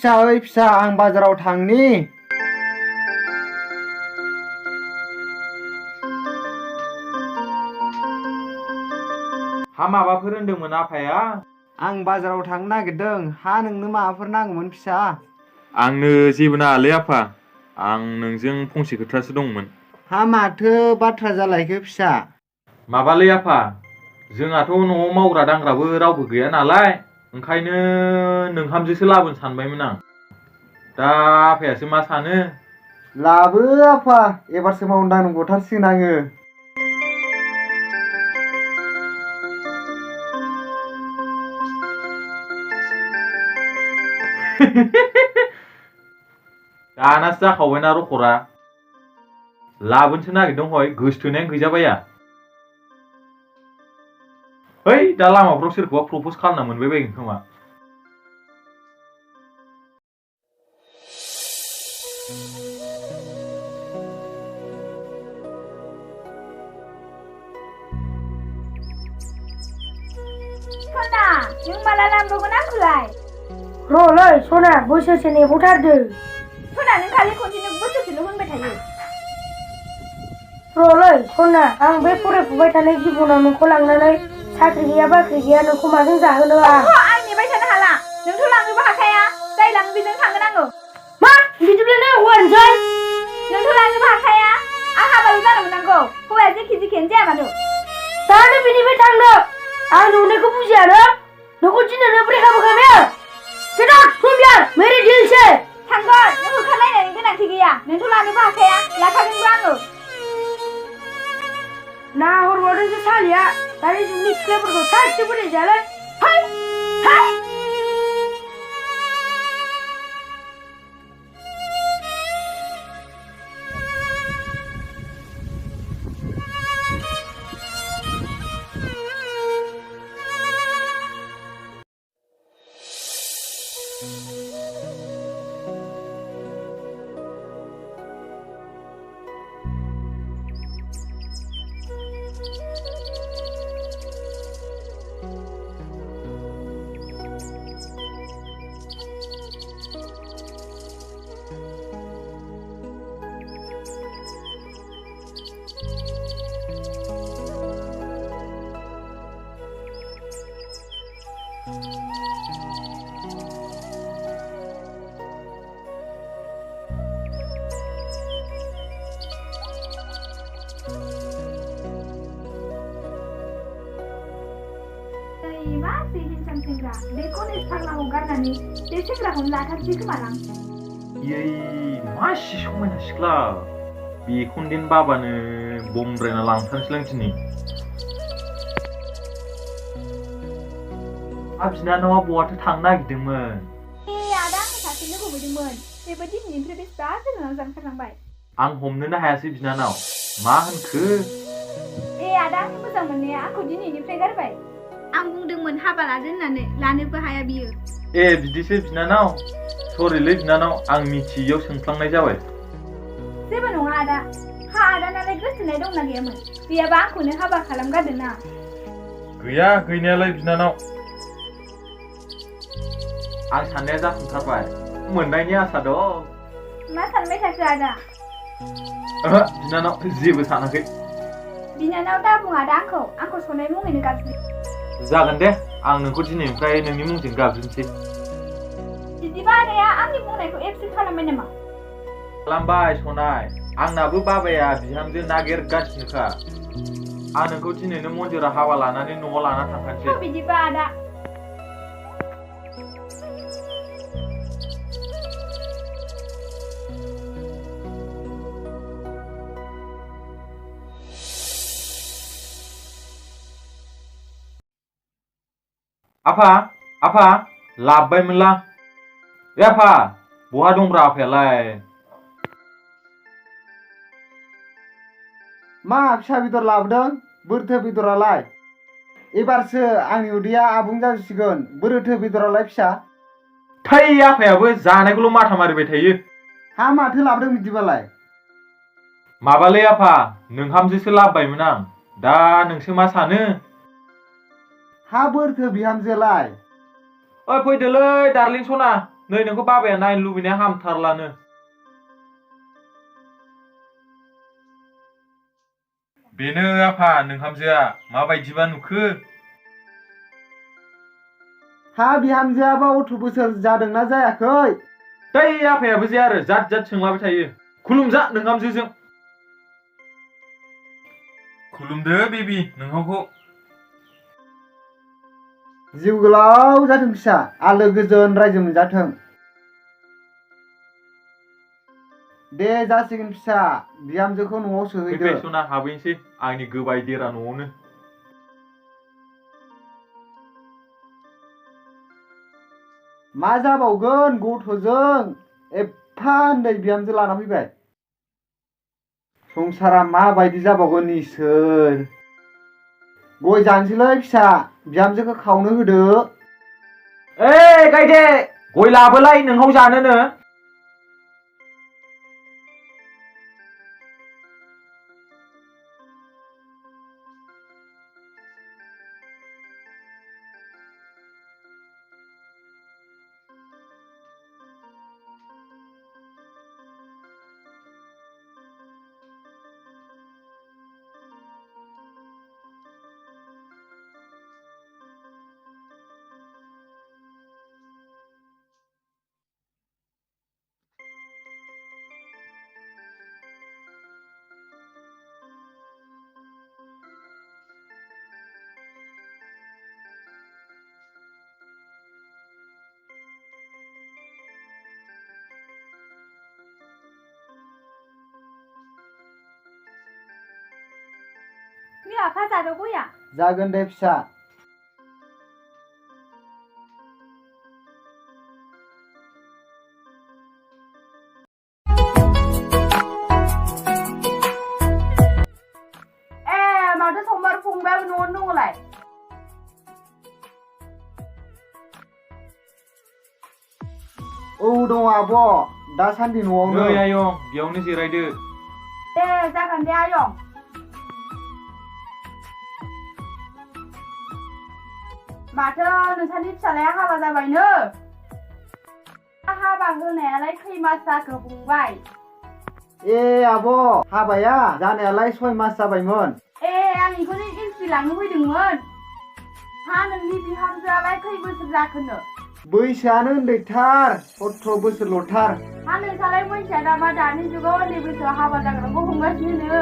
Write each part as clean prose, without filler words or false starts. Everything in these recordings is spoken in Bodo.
फिसा ओइ फिसा आं बाजाराव थांनि। हा माबाफोर होनदोंमोन आफाया? आं बाजाराव थांनो नागिरदों। हा नोंनो माबाफोर नांगौमोन फिसा? आंनो जेबो नाङालै आफा, आं नोंजों फंसे खोथासो दंमोन। हा माथो बाथ्रा जालायखो फिसा? माबालै आफा, जोंहाथ' न'आव मावग्रा दांग्राबो रावबो गैया नालाय, ओंखायनो नोंहामजोसो लाबोनो सानबायमोन आं। दा आफायासो मा सानो? लाबो आफा, एबारसो मावनो दांनांगौथारसिगोन आङो। दानासो जाखावबायना रखरा। लाबोनोसो नागिरदों हय, गोसथोनायानो गैजाबाया। है दा लामाफ्राव सोरखौबा प्रपज खालामना मोनबाय बायगोन खोमा। सना, नों माला लांबावगोन आंखौलाय? र'लै सना, बोसोरसे नेबावथारदो। सना, नों खालि खनसेनो बोसोरसेल' होनबाय थायो। र'लै सना, आं बे फरायफुबाय थानाय जिबनाव नोंखौ लांनानै साख्रि गैया बाख्रि गैया नोंखौ माजों जाहोनो आं? आं नेबाय थानो हाला। नोंथ' लांनोबो हाखाया। जाय लाङो बेजों थांगोन आङो। मा? बिदिब्ला नों हौवानोसै? नोंथ' लांनोबो हाखाया। आं हाबाल' जानो मोननांगौ। हौवाया जेखियानो जाया मानो। दानो बिनिफ्राय थांनो। आं नुनायखौ बुजियानो। नोंखौ दिनैनो ब्रेकआप होखाबाय आं। गेट आउट फ्रम हियार, मेरी डील से। थांगोन। नों होखारलायनायनि गोनांथि गैया। नोंथ' लानोबो हाखाया। लाखागोनबो आङो। नाहरबावदोंसो सालिया। दानि जुगनि सिख्लाफोरखौ सासेबो फोथायजायालै। हाय हाय। मा सेंग्रा बे कलेज फाग्लाखौ गारनानै बे सेंग्राखौनो लाथारसै खोमालां। मासि समायना सिख्ला, बेखौनो देन बाबानो बमब्रायना लांथारसैलां दिनै। बिनानावा बहाथो थांनो नागिरदोंमोन? आदा, आंनो सासे लोगो मोनदोंमोन। बेबो दिनैनिफ्राय बेसेबा गोजानाव जानखारलांबाय। आं हमनोनो हायासै बिनानाव, मा होनखो? आदा, आंनि मोजां मोननाया आंखौ दिनैनिफ्राय गारबाय। आं बुंदोंमोन हाबा लादो होननानै, लानोबो हाया बियो। बिदिसो बिनानाव। सरिलै बिनानाव, आं मिथियैयाव सोंफ्लांनाय जाबाय। जेबो नङा आदा। आदानालाय गोसोथोनाय दंना गैयामोन? गैयाबा आंखौनो हाबा खालामगारदो ना। गैया गैनायालाय बिनानाव। आं साननाया जाफुंथारबाय, मोननायनि आसा दं। मा सानबाय थाखो आदा? बिनानाव, जेबो सानाखै। बिनानाव दाबुं आदा, आंखौ सनाय मुङैनो गाबज्रि। जागोन दे, आं नोंखौ दिनैनिफ्राय नोंनि मुंजों गाबज्रिनोसै। बिदिबा आदाया आंनि बुंनायखौ एक्सेप्ट खालामबाय नामा? खालामबाय सनाय, आंनाबो बाबाया बिहामजो नागिरगासिनोखा। आं नोंखौ दिनैनो मन्दिराव हाबा लानानै न'आव लाना थांखानोसै। बिदिबा आदा। आफा लाबबायमोनलां। आफा, बहा दंब्रा आफायालाय? मा फिसा बेदर लाबोदों? बोरैथो बेदरालाय? एबारसो आंनि उदैया आबुं जासिगोन। बोरैथो बेदरालाय फिसा? थै, आफायाबो जानायखौल' माथा मारिबाय थायो। हा माथो लाबोदों बिदिबालाय? माबालै आफा, नोंहामजोसो लाबोबायमोन आं। दा नोंसो मा सानो? हा बोरैथो बिहामजोलाय? फैदोलै डार्लिं सना, नै नोंखौ बाबाया नायनो लुबैनाया हामथारलानो। बेनो आफा नोंहामजोआ माबायदिबा नुखो? हा बिहामजोआबा 18 बोसोर जादोंना जायाखै? दै आफायाबो जे आरो जाद जाद सोंलाबाय थायो। खुलुमजा नोंहामजोजों। खुलुमदो बेबि नोंहावखौ। जिउ गोलाव जाथों फिसा, आलो गोजोन रायजो मोनजाथों। दे जासिगोन फिसा, बिहामजोखौ न'आव सोहैदो। फै सना हाबहैनोसै आंनि गोबाय देरा न'आवनो। मा जाबावगोन गथ'जों एफा उन्दै बिहामजो लाना फैबाय। संसारा माबायदि जाबावगोन इसोर। गय जानोसैलै फिसा, बिहामजोखौ खावनो होदो। ओइ गायदे गय लाबोलाय नोंहाव जानोनो। बिमा आफा जादो गया। जागोन दे फिसा। माथो समबार फंबायाबो न'आवनो दङलाय? औ दङ आब', दासान्दि न'आवनो। नै आयं बेयावनो जिरायदो। दे जागोन दे आयं। माथो नोंसानि फिसालाया हाबा जाबायनो? हाबा होनायालाय खै मास जाखो फंबाय? ए आब', हाबाया जानायालाय 6 मास जाबायमोन। आं बेखौनो इन्ट्रि लांनो फैदोंमोन। हा नोंनि बिहामजोआलाय खै बोसोर जाखोनो? बैसोआनो उन्दैथार, 17 बोसोरल'थार। हा नोंसालाय मोनथिया नामा दानि जुगाव उन्दै बैसोआव हाबा जाग्राखौ हमगासिनो।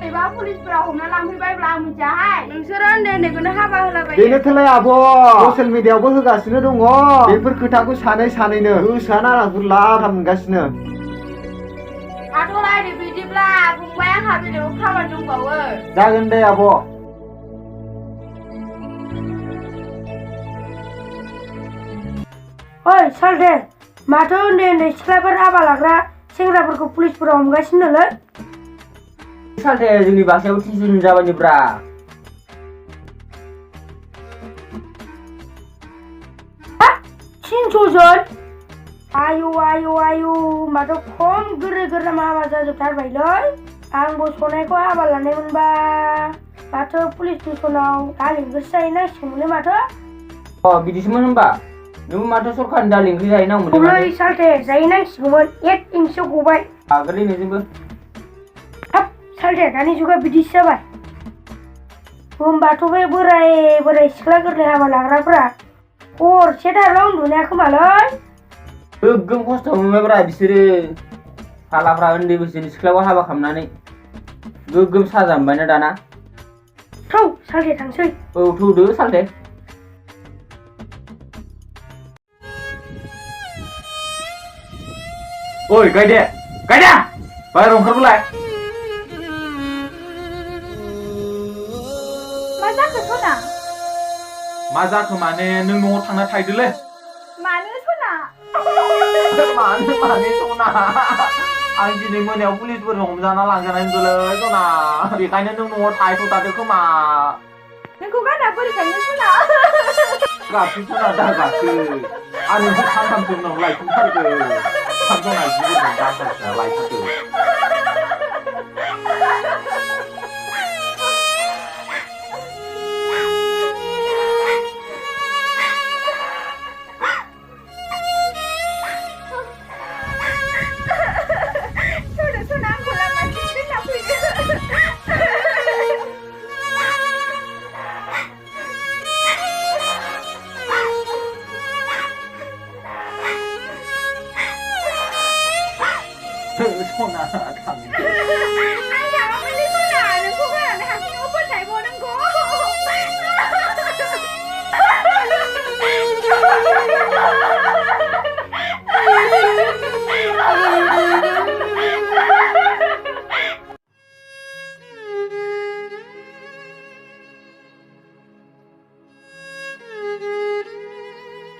एबा पुलिसफोरा हमना लांफैबायब्ला आं मिथियाहाय। नोंसोरो उन्दै उन्दैखौनो हाबा होलाबायो। बेनोथ'लाय आब', ससियेल मिडियायावबो होगासिनो दङ। बेफोर खोथाखौ सानैनो गोसोआनो आंना गुरलाब मोनगासिनो। थाथ'लायदो बिदिब्ला फंबाय, आंहा बेलेगाव खामानि दंबावो। जागोन दे आब'। ओइ सालथे, माथो उन्दै उन्दै सिख्लाफोर हाबा लाग्रा सेंग्राफोरखौ पुलिसफोरा हमगासिनोलै? सालथे जोंनि बाक्सायाव 30 जन जाबायब्रा। 300 जन? आयु माथो खम गोरलै गोरलाम हाबा जाजोबथारबायलै। आंबो सनायखौ हाबा लानायमोनबा माथो पुलिस स्टेसनाव दालि ओंख्रि जाहैनांसिगौमोनलै माथो। बिदिसोमोन होनबा? नोंबो माथो सरखारनि दालि ओंख्रि जाहैनांगौमोनलै माथो? औलै सालथे, जाहैनांसिगौमोन। 1 इंसियाव गबाय। आगोलै नोंजोंबो। हाब सालथे, दानि जुगा बिदिसो जाबाय। होमबाथ' बे बोराय सिख्ला गोरलै हाबा लाग्राफ्रा हरसे दारला उन्दुनो हाया खोमालै। गोगोम खस्थ' मोनबायब्रा बिसोरो। फालाफ्रा उन्दै बैसोनि सिख्लाखौ हाबा खालामनानै गोगोम साजा मोनबायना दाना। थौ सालथे थांसै। औ थौदो सालथे। ओइ गायदे बाहेरायाव ओंखारबोलाय। मा जाखो सना? मा जाखो माने नों न'आव थांना थाहैदोलै। मानो सना? मानो सना? आं दिनै मोनायाव पुलिसफोरजों हमजाना लांजानाय नुदोंलै सना। बेखायनो नों न'आव थाहैथ'थारदो खोमा। नोंखौ गारना बोरै थांनो सना? गाबसि सना दा गाबसि। आं नोंखौ सानथामसो उनाव लायफिनथारगोन। सना जिबोरजों दांथारखा लायथारगोन।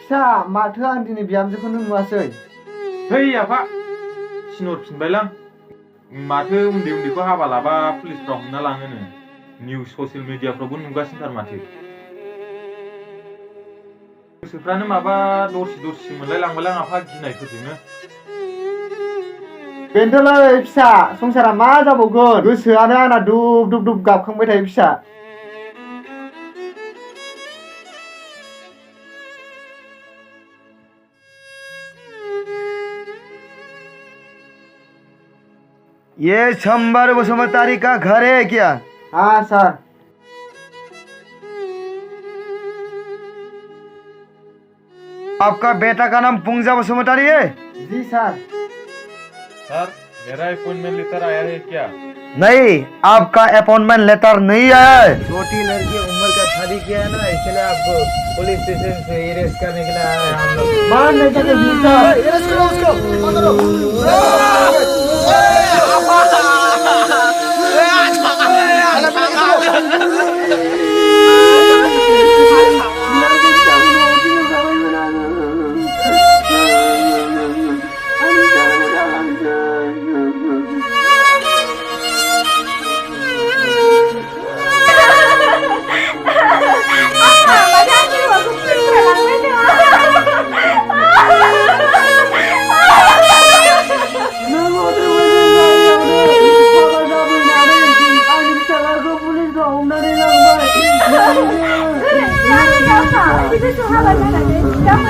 फिसा माथो आं दिनै बिहामजोखौनो नुवासै। है आफा थिनहरफिनबायलां माथो उन्दै उन्दैखौ हाबा लाबा पुलिसफ्रा हमना लाङोनो निउस ससियेल मिडियाफ्रावबो नुगासिनोथार माथो गोसोफ्रानो माबा दरसि मोनलाय लांबायलां आफा गिनायफोरजोंनो बेनोथ'लै फिसा संसारा मा जाबावगोन गोसोआनो आंना दुब दुब दुब गाबखांबाय थायो फिसा। ये शंबर बसुमतारी का घर है क्या? हाँ सर। आपका बेटा का नाम पुंजा बसुमतारी है? जी सर। सर मेरा अपॉइंटमेंट लेटर आया है क्या? नहीं, आपका अपॉइंटमेंट लेटर नहीं आया है। छोटी लड़की उम्र का शादी किया है ना, इसलिए आपको पुलिस स्टेशन से अरेस्ट करने के लिए आए हैं हम लोग। मान नहीं सकते जी सर। अरेस्ट करो उसको, पकड़ो। Itu hawa jangan deh. Kamu